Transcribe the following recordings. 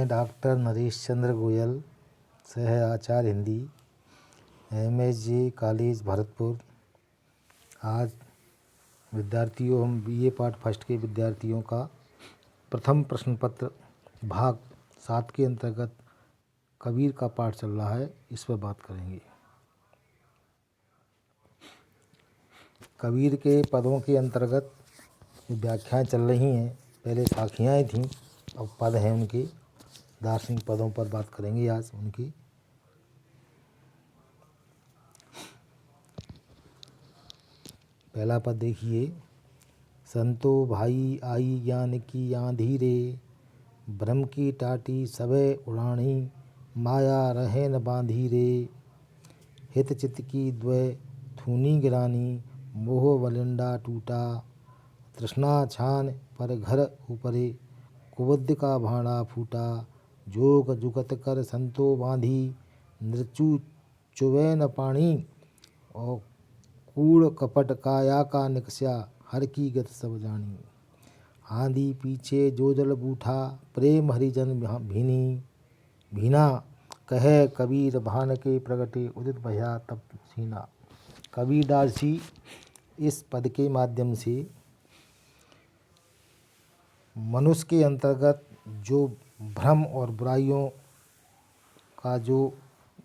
मैं डॉक्टर नरेश चंद्र गोयल, सह आचार्य Hindi, MSJ college Bharatpur. आज विद्यार्थियों, हम BA पार्ट फर्स्ट के विद्यार्थियों का प्रथम प्रश्न पत्र भाग 7 के अंतर्गत कबीर का पाठ चल रहा है, इस पर बात करेंगे। कबीर के पदों के अंतर्गत व्याख्याएं चल रही हैं। पहले साखियाँ थीं, अब पद हैं उनके। दार्शनिक पदों पर बात करेंगे आज उनकी। पहला पद देखिए। संतो भाई आई ज्ञान की आंधी रे, भ्रम की टाटी सबे उड़ानी, माया रहे न बांधी रे, हित चित की द्वय थूनी गिरानी, मोह वलिंडा टूटा, तृष्णा छान पर घर ऊपरे, कुबुद्ध का भांडा फूटा, जोग जुगत कर संतो बांधी, नृचु चुवे न पाणी, और कूड़ कपट काया का निकस्या, हर की गत सब जानी। आंधी पीछे जो जल बूठा, प्रेम हरिजन भीना, कहे कबीर भान के प्रगटे, उदित भया तब सीना। कबीरदास जी इस पद के माध्यम से मनुष्य के अंतर्गत जो भ्रम और बुराइयों का जो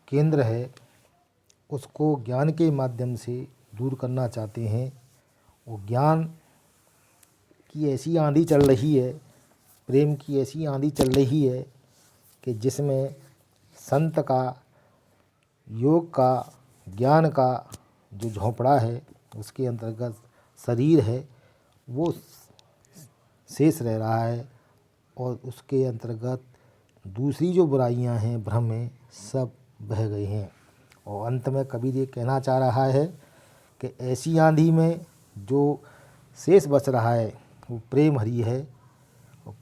केंद्र है, उसको ज्ञान के माध्यम से दूर करना चाहते हैं। और ज्ञान की ऐसी आंधी चल रही है, प्रेम की ऐसी आंधी चल रही है कि जिसमें संत का, योग का, ज्ञान का जो झोंपड़ा है, उसके अंतर्गत शरीर है, वो शेष रह रहा है, और उसके अंतर्गत दूसरी जो बुराइयां हैं, भ्रम है, सब बह गए हैं। और अंत में कबीर ये कहना चाह रहा है कि ऐसी आंधी में जो शेष बच रहा है वो प्रेम हरि है,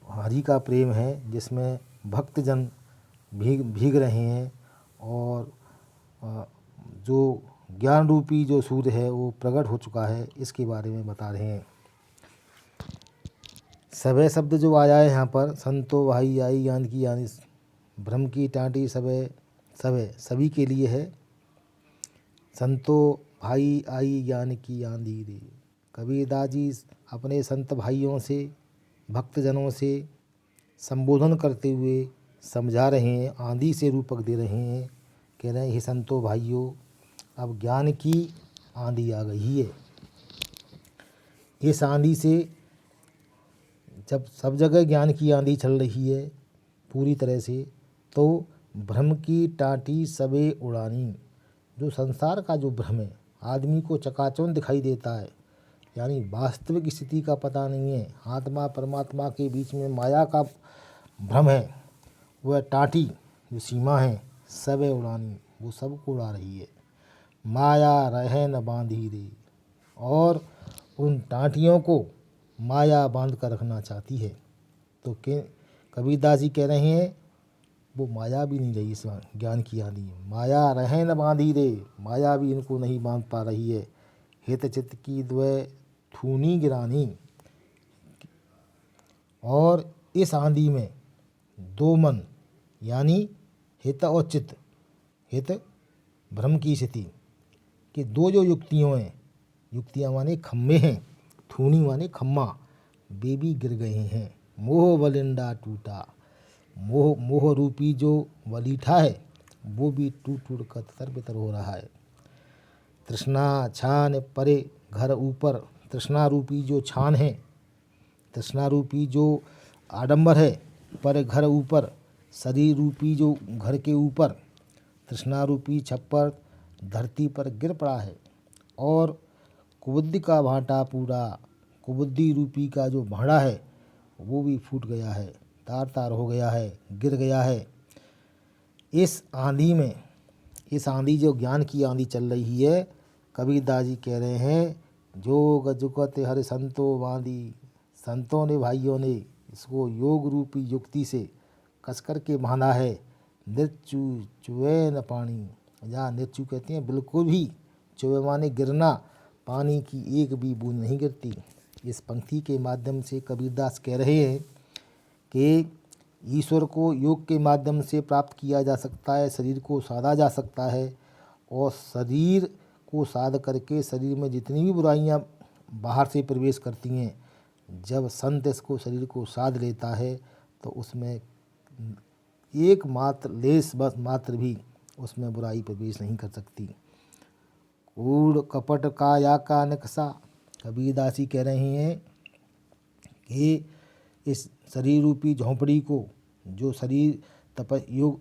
हरि का प्रेम है, जिसमें भक्तजन भीग रहे हैं, और जो ज्ञान रूपी जो सूर्य है वो प्रकट हो चुका है, इसके बारे में बता रहे हैं। सबे शब्द जो आया है यहाँ पर, संतो भाई आई ज्ञान की यानी भ्रम की टाँटी सबे सभी के लिए है। संतो भाई आई ज्ञान की आंधी रे, कबीरदास जी अपने संत भाइयों से, भक्तजनों से संबोधन करते हुए समझा रहे हैं, आंधी से रूपक दे रहे हैं। कह रहे हैं, हे संतो भाइयों, अब ज्ञान की आंधी आ गई है। इस आंधी से, जब सब जगह ज्ञान की आंधी चल रही है पूरी तरह से, तो भ्रम की टाटी सबे उड़ानी, जो संसार का जो भ्रम है, आदमी को चकाचौंध दिखाई देता है, यानी वास्तविक स्थिति का पता नहीं है, आत्मा परमात्मा के बीच में माया का भ्रम है, वह टाटी जो सीमा है, सबे उड़ानी, वो सबको उड़ा रही है। माया रहे न बांधी रे, और उन टाटियों को माया बांध कर रखना चाहती है। तो कबीरदास जी कह रहे हैं, वो माया भी नहीं रही इस ज्ञान की आंधी। माया रहे न बांधी रे, माया भी इनको नहीं बांध पा रही है। हित चित्त की द्वय थूनी गिरानी, और इस आंधी में दो मन, यानी हित और चित्त, हित भ्रम की स्थिति कि दो जो युक्तियाँ माने खम्मे हैं, थूनी माने खम्मा, वे भी गिर गए हैं। मोह वलिंडा टूटा, मोह रूपी जो वलीठा है, वो भी टूट टूट कर तितर बितर हो रहा है। तृष्णा छान परे घर ऊपर, तृष्णा रूपी जो छान है, तृष्णा रूपी जो आडंबर है, पर घर ऊपर, शरीर रूपी जो घर के ऊपर, तृष्णा रूपी छप्पर धरती पर गिर पड़ा है। और कुबुद्धि का भांटा पूरा, कुबुद्धि रूपी का जो भांडा है वो भी फूट गया है, तार तार हो गया है, गिर गया है। इस आंधी में, इस आंधी जो ज्ञान की आंधी चल रही है, कबीरदास जी कह रहे हैं, जोग जुगत हर संतो बांधी, संतों ने, भाइयों ने इसको योग रूपी युक्ति से कसकर के बांधा है। नृत्यु चुवे न पानी, जहाँ नृत्यु कहते हैं बिल्कुल भी, चुवे माने गिरना, पानी की एक भी बूंद नहीं गिरती। इस पंक्ति के माध्यम से कबीरदास कह रहे हैं कि ईश्वर को योग के माध्यम से प्राप्त किया जा सकता है, शरीर को साधा जा सकता है और शरीर को साध करके शरीर में जितनी भी बुराइयां बाहर से प्रवेश करती हैं, जब संत इसको शरीर को साध लेता है तो उसमें एक मात्र लेस बस मात्र भी उसमें बुराई प्रवेश नहीं कर सकती। कूड़ कपट काया का नक्शा, कबीरदास जी कह रहे हैं कि इस शरीर रूपी झोंपड़ी को जो शरीर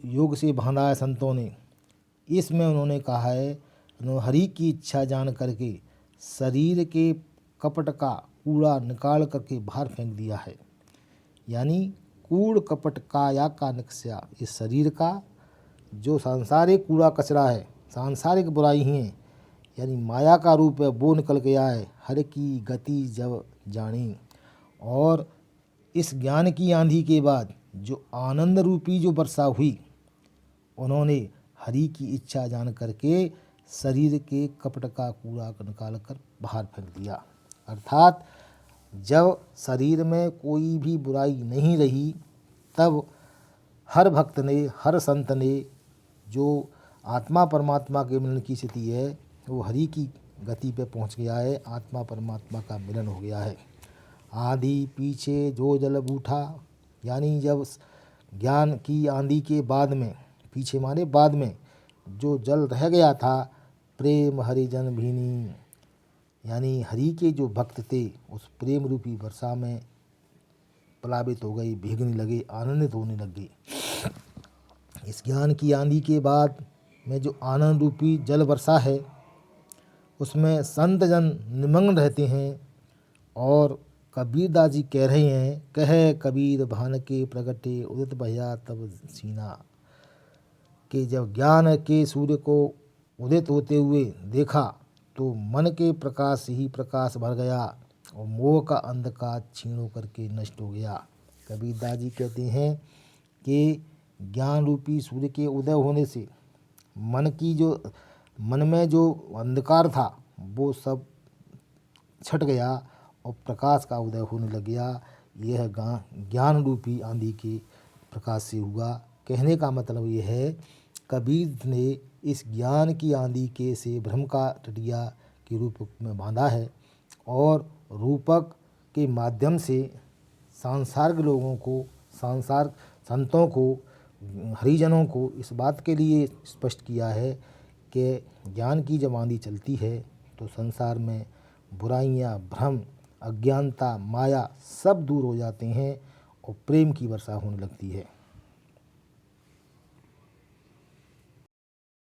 योग से बांधा है संतों ने, इसमें उन्होंने कहा है, उन्होंने हरि की इच्छा जान करके शरीर के कपट का कूड़ा निकाल करके बाहर फेंक दिया है। यानी कूड़ कपट काया का नक्शा, इस शरीर का जो सांसारिक कूड़ा कचरा है, सांसारिक बुराई हैं, यानी माया का रूप है, वो निकल गया है। हर की गति जब जानी, और इस ज्ञान की आंधी के बाद जो आनंद रूपी जो वर्षा हुई, उन्होंने हरि की इच्छा जान करके शरीर के कपट का कूड़ा निकाल कर बाहर फेंक दिया। अर्थात जब शरीर में कोई भी बुराई नहीं रही, तब हर भक्त ने, हर संत ने, जो आत्मा परमात्मा के मिलन की स्थिति है, वो हरि की गति पे पहुंच गया है, आत्मा परमात्मा का मिलन हो गया है। आंधी पीछे जो जल बूठा, यानी जब ज्ञान की आंधी के बाद में, पीछे माने बाद में, जो जल रह गया था, प्रेम हरिजन भीनी, यानी हरि के जो भक्त थे उस प्रेम रूपी वर्षा में प्लावित हो गई, भीगने लगे, आनंदित होने लग गए। इस ज्ञान की आंधी के बाद में जो आनंद रूपी जल वर्षा है, उसमें संत जन निमग्न रहते हैं। और कबीरदास जी कह रहे हैं, कह कबीर भान के प्रगटे उदित भया तब सीना, कि जब ज्ञान के सूर्य को उदित होते हुए देखा तो मन के प्रकाश से ही प्रकाश भर गया और मोह का अंधकार क्षीण होकर के नष्ट हो गया। कबीरदास जी कहते हैं कि ज्ञान रूपी सूर्य के उदय होने से मन में जो अंधकार था वो सब छट गया और प्रकाश का उदय होने लग गया। यह ज्ञान रूपी आंधी के प्रकाश से हुआ। कहने का मतलब ये है, कबीर ने इस ज्ञान की आंधी के से भ्रम का टटिया के रूप में बांधा है और रूपक के माध्यम से सांसारिक लोगों को, सांसार संतों को, हरिजनों को इस बात के लिए स्पष्ट किया है कि ज्ञान की जब आंधी चलती है तो संसार में बुराइयां, भ्रम, अज्ञानता, माया सब दूर हो जाते हैं और प्रेम की वर्षा होने लगती है।